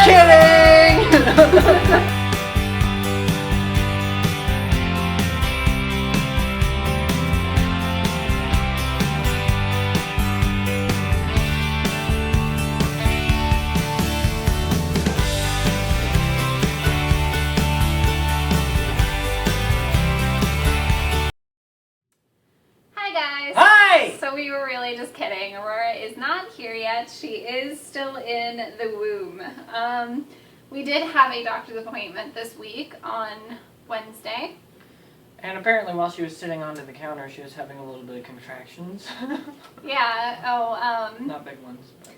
kidding! So we were really just kidding. Aurora is not here yet. She is still in the womb. We did have a doctor's appointment this week on Wednesday. And apparently while she was sitting onto the counter, she was having a little bit of contractions. Yeah, not big ones, but...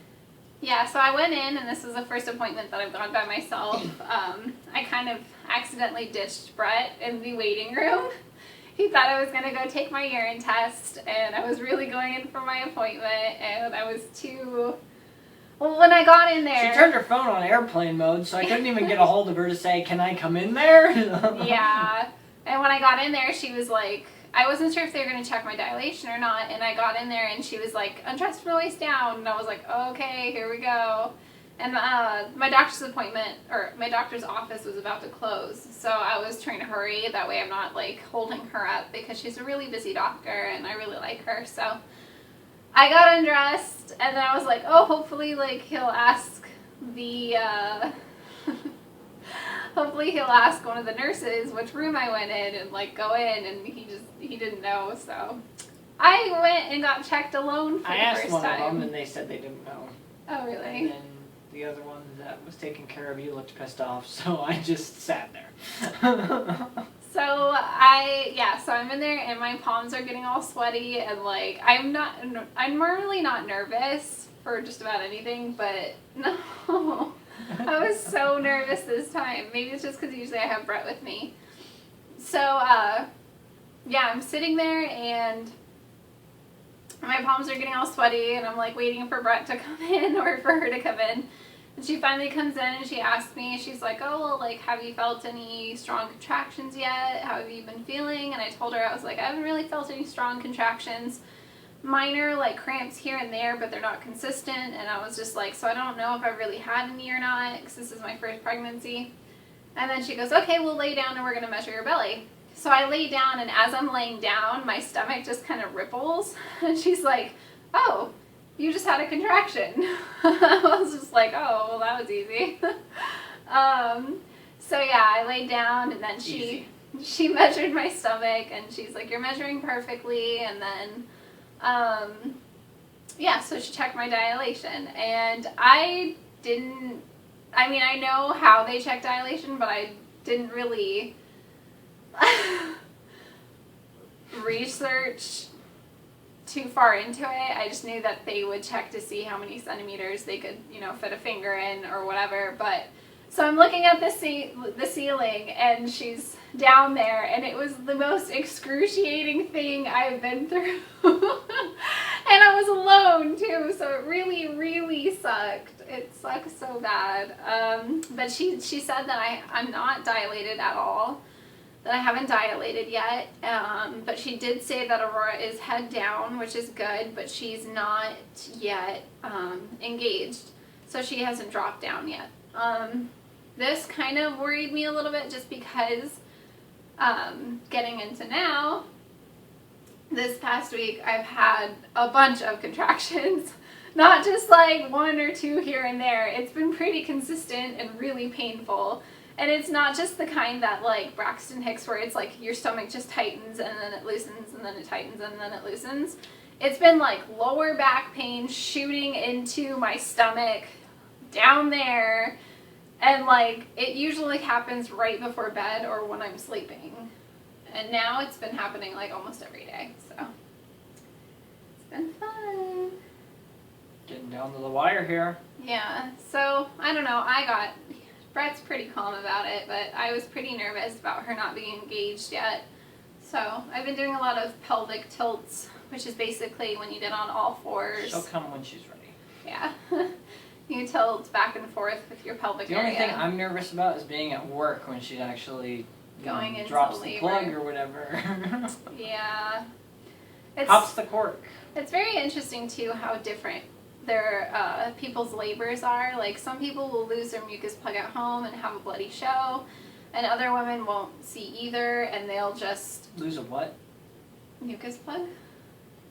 Yeah, so I went in, and this is the first appointment that I've gone by myself. I kind of accidentally ditched Brett in the waiting room. He thought I was going to go take my urine test, and I was really going in for my appointment, and I was too... Well, when I got in there... She turned her phone on airplane mode, so I couldn't even get a hold of her to say, can I come in there? Yeah. And when I got in there, she was like... I wasn't sure if they were going to check my dilation or not, and I got in there, and she was like, undress from the waist down, and I was like, okay, here we go. And my doctor's appointment, or my doctor's office was about to close, so I was trying to hurry. That way I'm not, like, holding her up, because she's a really busy doctor, and I really like her. So I got undressed, and then I was like, oh, hopefully, like, he'll ask the, hopefully he'll ask one of the nurses which room I went in and, like, go in, and he didn't know, so I went and got checked alone for the first time. I asked one of them, and they said they didn't know. Oh, really? And then the other one that was taking care of you looked pissed off, so I just sat there. So I'm in there, and my palms are getting all sweaty, and, like, I'm normally not nervous for just about anything, but no, I was so nervous this time. Maybe it's just because usually I have Brett with me. So, I'm sitting there, and my palms are getting all sweaty, and I'm, like, waiting for Brett to come in, or for her to come in. And she finally comes in, and she asks me, she's like, oh, well, like, have you felt any strong contractions yet? How have you been feeling? And I told her, I was like, I haven't really felt any strong contractions. Minor, like, cramps here and there, but they're not consistent. And I was just like, so I don't know if I've really had any or not, because this is my first pregnancy. And then she goes, okay, we'll lay down, and we're going to measure your belly. So I lay down, and as I'm laying down, my stomach just kind of ripples. And she's like, oh, you just had a contraction. I was just like, oh, well, that was easy. So yeah, I laid down, and then she measured my stomach, and she's like, you're measuring perfectly. And then, so she checked my dilation, and I know how they check dilation, but I didn't really research too far into it. I just knew that they would check to see how many centimeters they could, fit a finger in or whatever. But so I'm looking at the ceiling, and she's down there, and it was the most excruciating thing I've been through. And I was alone too, so it really, really sucked. It sucked so bad. But she said that I'm not dilated at all, that I haven't dilated yet, but she did say that Aurora is head down, which is good, but she's not yet engaged, so she hasn't dropped down yet. This kind of worried me a little bit, just because getting into now, this past week I've had a bunch of contractions, not just like one or two here and there. It's been pretty consistent and really painful. And it's not just the kind that, like, Braxton Hicks, where it's like your stomach just tightens and then it loosens and then it tightens and then it loosens. It's been like lower back pain shooting into my stomach down there, and like it usually happens right before bed or when I'm sleeping. And now it's been happening like almost every day, so it's been fun. Getting down to the wire here. Yeah, so I don't know, Brett's pretty calm about it, but I was pretty nervous about her not being engaged yet. So I've been doing a lot of pelvic tilts, which is basically when you get on all fours. She'll come when she's ready. Yeah. You tilt back and forth with your pelvic area. The only thing I'm nervous about is being at work when she actually going into drops labor. The plug or whatever. Yeah. Pops the cork. It's very interesting, too, how different their people's labors are. Like, some people will lose their mucus plug at home and have a bloody show, and other women won't see either, and they'll just... Lose a what? Mucus plug?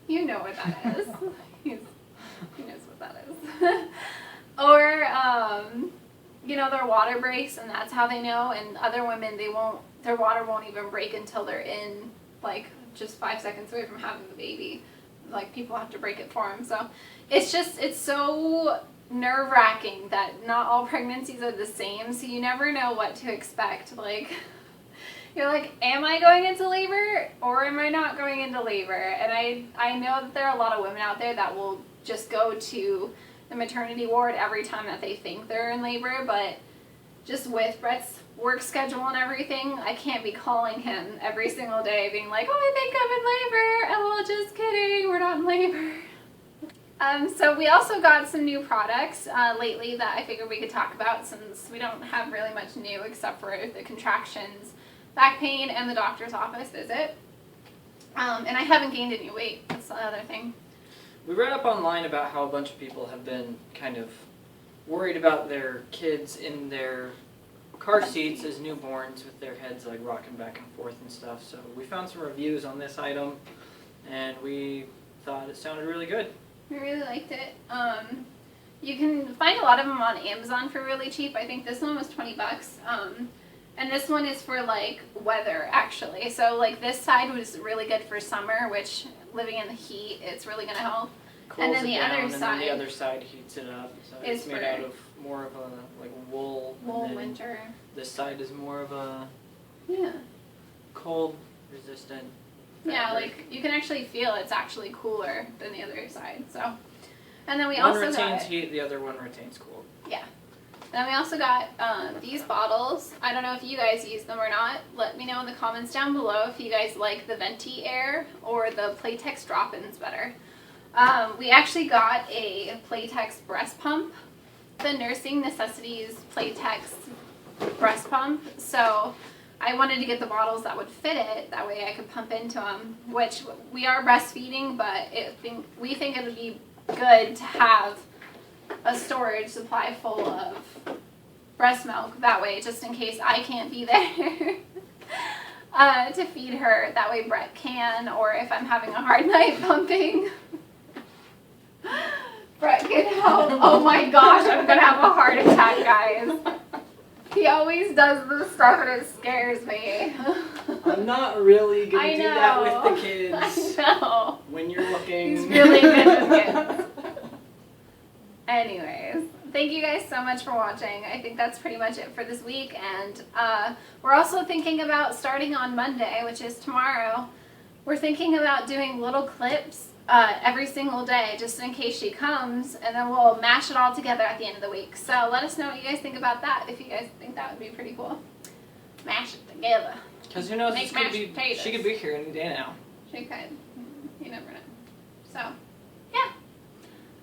You know what that is. He knows what that is. Or, you know, their water breaks, and that's how they know, and other women, their water won't even break until they're in, like, just 5 seconds away from having the baby. Like, people have to break it for them. So it's so nerve-wracking that not all pregnancies are the same, so you never know what to expect. Like, you're like, am I going into labor or am I not going into labor? And I know that there are a lot of women out there that will just go to the maternity ward every time that they think they're in labor, but just with Brett's work schedule and everything, I can't be calling him every single day being like, oh, I think I'm in labor. Oh, well, just kidding, we're not in labor. So we also got some new products lately that I figured we could talk about, since we don't have really much new except for the contractions, back pain, and the doctor's office visit. And I haven't gained any weight. That's the other thing. We read up online about how a bunch of people have been kind of worried about their kids in their car seats as newborns with their heads like rocking back and forth and stuff. So we found some reviews on this item and we thought it sounded really good. I really liked it. You can find a lot of them on Amazon for really cheap. I think this one was $20. And this one is for like weather, actually. So like this side was really good for summer, which living in the heat, it's really going to help. Cools and then the it down, other and side, then the other side heats it up. So it's made out of more of a like wool. wool and then winter. This side is more of a Yeah. cold resistant. Yeah, fabric. like you can actually feel it's actually cooler than the other side. So, and then we one also retains got heat, the other one retains cold. yeah. Then we also got these bottles. I don't know if you guys use them or not. Let me know in the comments down below if you guys like the Venti Air or the Playtex drop-ins better. We actually got a Playtex breast pump, the Nursing Necessities Playtex breast pump. So I wanted to get the bottles that would fit it. That way I could pump into them, which we are breastfeeding, but we think it would be good to have a storage supply full of breast milk. That way, just in case I can't be there to feed her. That way Brett can, or if I'm having a hard night pumping, Brett can help. Oh my gosh, I'm gonna have a heart attack, guys. He always does this stuff and it scares me. I'm not really gonna I do know. that with the kids. I know. When you're looking. He's really good with kids. Anyways, thank you guys so much for watching. I think that's pretty much it for this week. And we're also thinking about starting on Monday, which is tomorrow. We're thinking about doing little clips every single day, just in case she comes, and then we'll mash it all together at the end of the week. So let us know what you guys think about that, if you guys think that would be pretty cool. Mash it together. Because who knows, Make this could mashed be, potatoes. she could be here any day now. She could. You never know. So, yeah.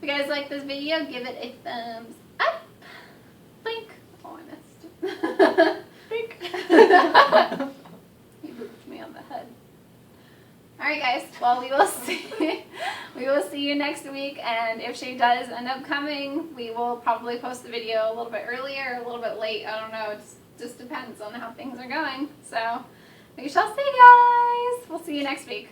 If you guys like this video, give it a thumbs up. Blink. Oh, I missed. Blink. He booped me on the head. Alright guys, well we will see you next week, and if she does end up coming, we will probably post the video a little bit earlier, a little bit late, I don't know, it just depends on how things are going. So, we shall see guys! We'll see you next week.